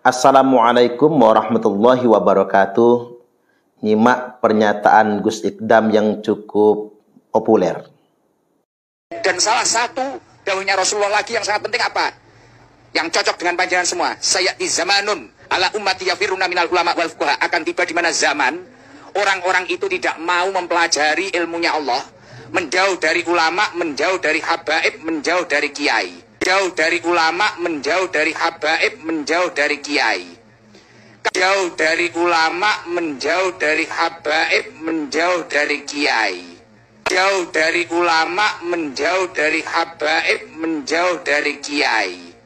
Assalamualaikum warahmatullahi wabarakatuh. Nyimak pernyataan Gus Ikdam yang cukup populer. Dan salah satu dawuhnya Rasulullah lagi yang sangat penting apa? Yang cocok dengan panjangan semua. Sayati zamanun ala ummati yafiruna minal ulama wal fuqaha. Akan tiba di mana zaman orang-orang itu tidak mau mempelajari ilmunya Allah, menjauh dari ulama, menjauh dari habaib, menjauh dari kiai. Jauh dari ulama, menjauh dari habaib, menjauh dari kiai. Jauh dari ulama, menjauh dari habaib, menjauh dari kiai. Jauh dari ulama, menjauh dari habaib, menjauh dari kiai.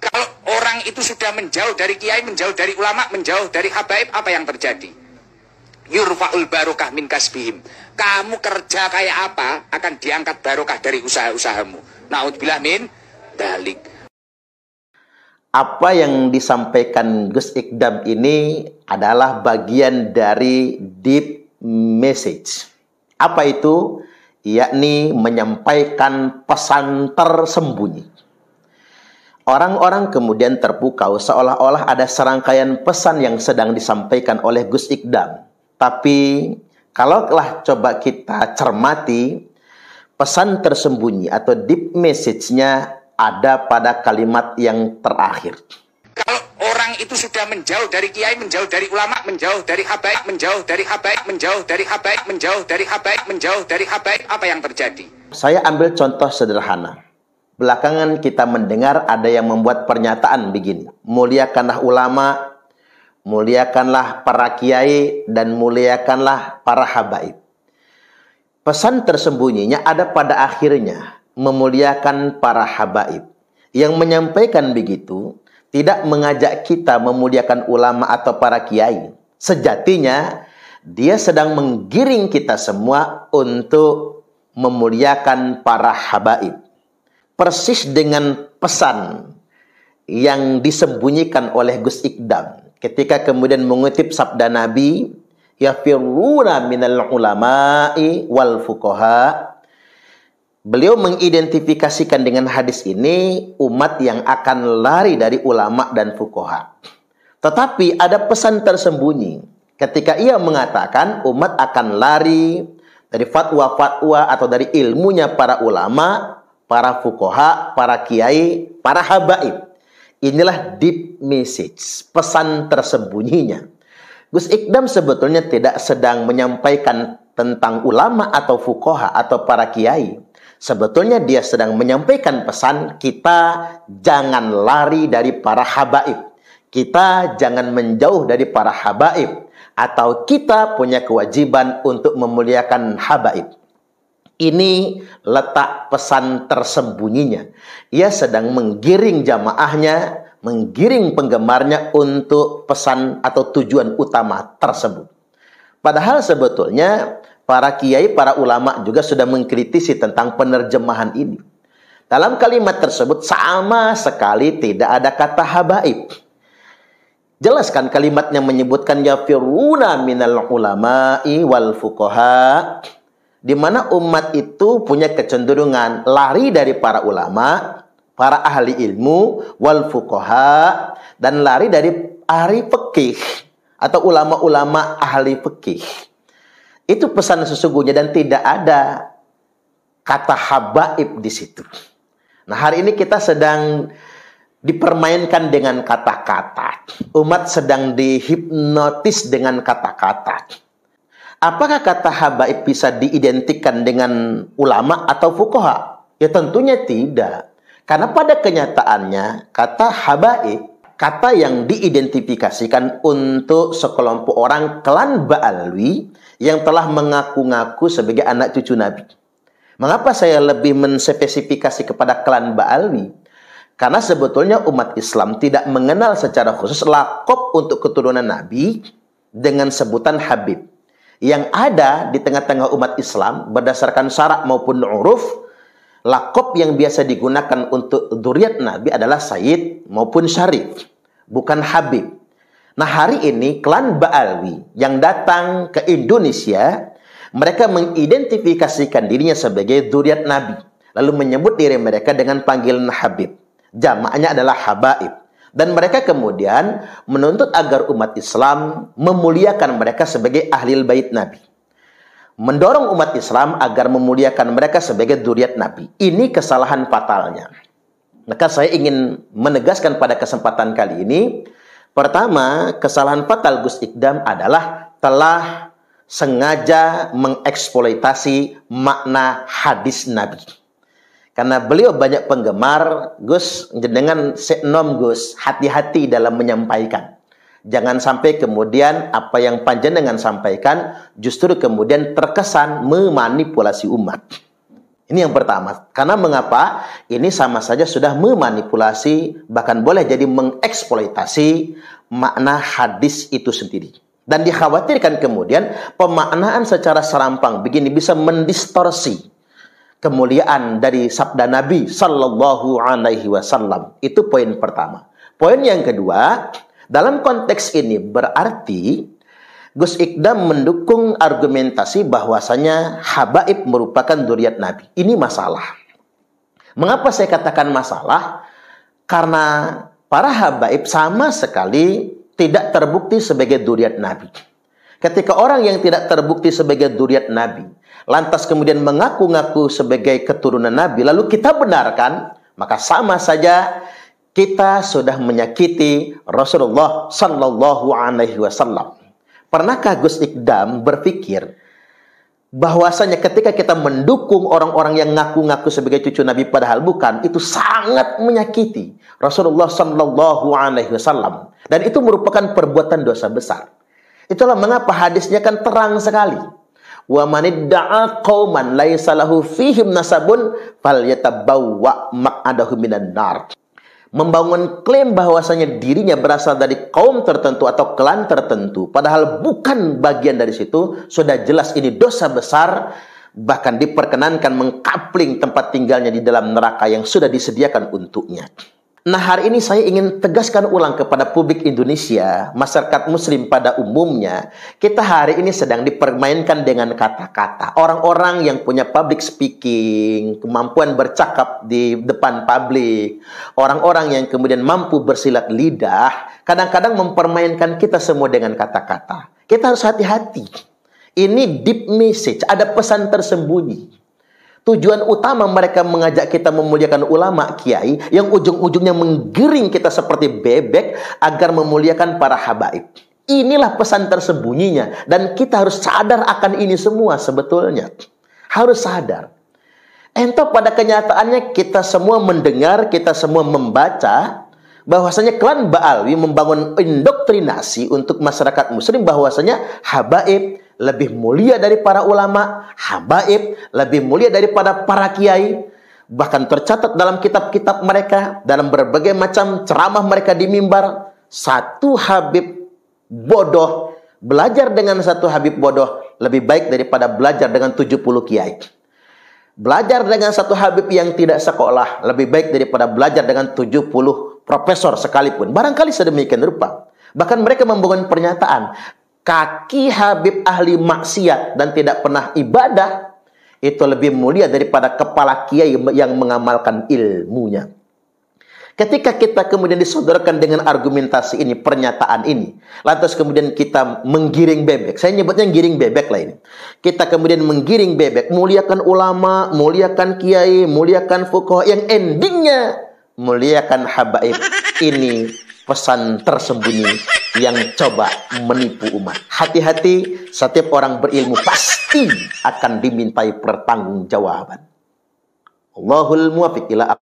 Kalau orang itu sudah menjauh dari kiai, menjauh dari ulama, menjauh dari habaib, apa yang terjadi? Yurfa'ul barokah min kasbihim. Kamu kerja kayak apa, akan diangkat barokah dari usaha-usahamu. Na'udzubillah min dalik. Apa yang disampaikan Gus Ikdam ini adalah bagian dari deep message. Apa itu? Yakni menyampaikan pesan tersembunyi. Orang-orang kemudian terpukau seolah-olah ada serangkaian pesan yang sedang disampaikan oleh Gus Ikdam. Tapi kalaulah coba kita cermati, pesan tersembunyi atau deep message-nya ada pada kalimat yang terakhir. Kalau orang itu sudah menjauh dari kiai, menjauh dari ulama, menjauh dari habaib, menjauh dari habaib, menjauh dari habaib, menjauh dari habaib, menjauh dari habaib, apa yang terjadi? Saya ambil contoh sederhana. Belakangan kita mendengar ada yang membuat pernyataan begini. Muliakanlah ulama, muliakanlah para kiai, dan muliakanlah para habaib. Pesan tersembunyinya ada pada akhirnya, memuliakan para habaib. Yang menyampaikan begitu tidak mengajak kita memuliakan ulama atau para kiai. Sejatinya dia sedang menggiring kita semua untuk memuliakan para habaib. Persis dengan pesan yang disembunyikan oleh Gus Ikdam ketika kemudian mengutip sabda Nabi, yafiruna minal ulama'i wal fuqaha. Beliau mengidentifikasikan dengan hadis ini umat yang akan lari dari ulama dan fuqaha. Tetapi ada pesan tersembunyi ketika ia mengatakan umat akan lari dari fatwa-fatwa atau dari ilmunya para ulama, para fuqaha, para kiai, para habaib. Inilah deep message, pesan tersembunyinya. Gus Ikdam sebetulnya tidak sedang menyampaikan tentang ulama atau fuqaha atau para kiai. Sebetulnya dia sedang menyampaikan pesan kita jangan lari dari para habaib. Kita jangan menjauh dari para habaib. Atau kita punya kewajiban untuk memuliakan habaib. Ini letak pesan tersembunyinya. Ia sedang menggiring jamaahnya, menggiring penggemarnya untuk pesan atau tujuan utama tersebut. Padahal sebetulnya para kiai, para ulama juga sudah mengkritisi tentang penerjemahan ini. Dalam kalimat tersebut sama sekali tidak ada kata habaib. Jelaskan kalimatnya menyebutkan yafiruna minal ulama'i wal fuqaha, di mana umat itu punya kecenderungan lari dari para ulama, para ahli ilmu, wal fuqaha, dan lari dari ahli fikih atau ulama-ulama ahli fikih. Itu pesan sesungguhnya dan tidak ada kata habaib di situ. Nah, hari ini kita sedang dipermainkan dengan kata-kata. Umat sedang dihipnotis dengan kata-kata. Apakah kata habaib bisa diidentikan dengan ulama atau fuqaha? Ya tentunya tidak. Karena pada kenyataannya kata habaib, kata yang diidentifikasikan untuk sekelompok orang klan Ba'alwi yang telah mengaku-ngaku sebagai anak cucu Nabi. Mengapa saya lebih menspesifikasi kepada klan Ba'alwi? Karena sebetulnya umat Islam tidak mengenal secara khusus lakop untuk keturunan Nabi dengan sebutan Habib. Yang ada di tengah-tengah umat Islam berdasarkan syarak maupun uruf, lakop yang biasa digunakan untuk dzurriyyat Nabi adalah Sayyid maupun Syarif, bukan Habib. Nah, hari ini klan Ba'alwi yang datang ke Indonesia, mereka mengidentifikasikan dirinya sebagai dzurriyyat Nabi, lalu menyebut diri mereka dengan panggilan Habib. Jamaknya adalah habaib. Dan mereka kemudian menuntut agar umat Islam memuliakan mereka sebagai ahli bait Nabi. Mendorong umat Islam agar memuliakan mereka sebagai dzurriyyat Nabi. Ini kesalahan fatalnya. Maka saya ingin menegaskan pada kesempatan kali ini, pertama, kesalahan fatal Gus Ikdam adalah telah sengaja mengeksploitasi makna hadis Nabi. Karena beliau banyak penggemar, Gus, dengan senom Gus, hati-hati dalam menyampaikan. Jangan sampai kemudian apa yang panjenengan sampaikan justru kemudian terkesan memanipulasi umat. Ini yang pertama. Karena mengapa? Ini sama saja sudah memanipulasi, bahkan boleh jadi mengeksploitasi makna hadis itu sendiri. Dan dikhawatirkan kemudian pemaknaan secara serampang begini bisa mendistorsi kemuliaan dari sabda Nabi Sallallahu Alaihi Wasallam. Itu poin pertama. Poin yang kedua, dalam konteks ini berarti Gus Ikdam mendukung argumentasi bahwasanya habaib merupakan dzurriyyat Nabi. Ini masalah. Mengapa saya katakan masalah? Karena para habaib sama sekali tidak terbukti sebagai dzurriyyat Nabi. Ketika orang yang tidak terbukti sebagai dzurriyyat Nabi lantas kemudian mengaku-ngaku sebagai keturunan Nabi, lalu kita benarkan, maka sama saja kita sudah menyakiti Rasulullah Sallallahu Alaihi Wasallam. Pernahkah Gus Ikdam berpikir bahwasanya ketika kita mendukung orang-orang yang ngaku-ngaku sebagai cucu Nabi padahal bukan, itu sangat menyakiti Rasulullah Sallallahu Alaihi Wasallam, dan itu merupakan perbuatan dosa besar. Itulah mengapa hadisnya kan terang sekali. Wa manidda'a qauman laisa lahu fihim nasabun falyatabawwa maq'adahu minan nar. Membangun klaim bahwasanya dirinya berasal dari kaum tertentu atau klan tertentu padahal bukan bagian dari situ, sudah jelas ini dosa besar, bahkan diperkenankan mengkapling tempat tinggalnya di dalam neraka yang sudah disediakan untuknya. Nah, hari ini saya ingin tegaskan ulang kepada publik Indonesia, masyarakat muslim pada umumnya, kita hari ini sedang dipermainkan dengan kata-kata. Orang-orang yang punya public speaking, kemampuan bercakap di depan publik, orang-orang yang kemudian mampu bersilat lidah, kadang-kadang mempermainkan kita semua dengan kata-kata. Kita harus hati-hati. Ini deep message, ada pesan tersembunyi. Tujuan utama mereka mengajak kita memuliakan ulama, kiai, yang ujung-ujungnya menggiring kita seperti bebek agar memuliakan para habaib. Inilah pesan tersembunyinya. Dan kita harus sadar akan ini semua sebetulnya. Harus sadar. Entah pada kenyataannya kita semua mendengar, kita semua membaca, bahwasanya klan Ba'alwi membangun indoktrinasi untuk masyarakat muslim bahwasanya habaib lebih mulia dari para ulama, habaib lebih mulia daripada para kiai. Bahkan tercatat dalam kitab-kitab mereka, dalam berbagai macam ceramah mereka di mimbar, satu habib bodoh belajar dengan satu habib bodoh lebih baik daripada belajar dengan 70 kiai. Belajar dengan satu habib yang tidak sekolah lebih baik daripada belajar dengan 70 profesor sekalipun. Barangkali sedemikian rupa. Bahkan mereka membangun pernyataan, kaki habib ahli maksiat dan tidak pernah ibadah itu lebih mulia daripada kepala kiai yang mengamalkan ilmunya. Ketika kita kemudian disodorkan dengan argumentasi ini, pernyataan ini, lantas kemudian kita menggiring bebek. Saya nyebutnya giring bebek lah ini. Kita kemudian menggiring bebek, muliakan ulama, muliakan kiai, muliakan fuqaha, yang endingnya muliakan habaib. Ini pesan tersembunyi yang coba menipu umat. Hati-hati, setiap orang berilmu pasti akan dimintai pertanggungjawaban. Allahul muwaffiq ila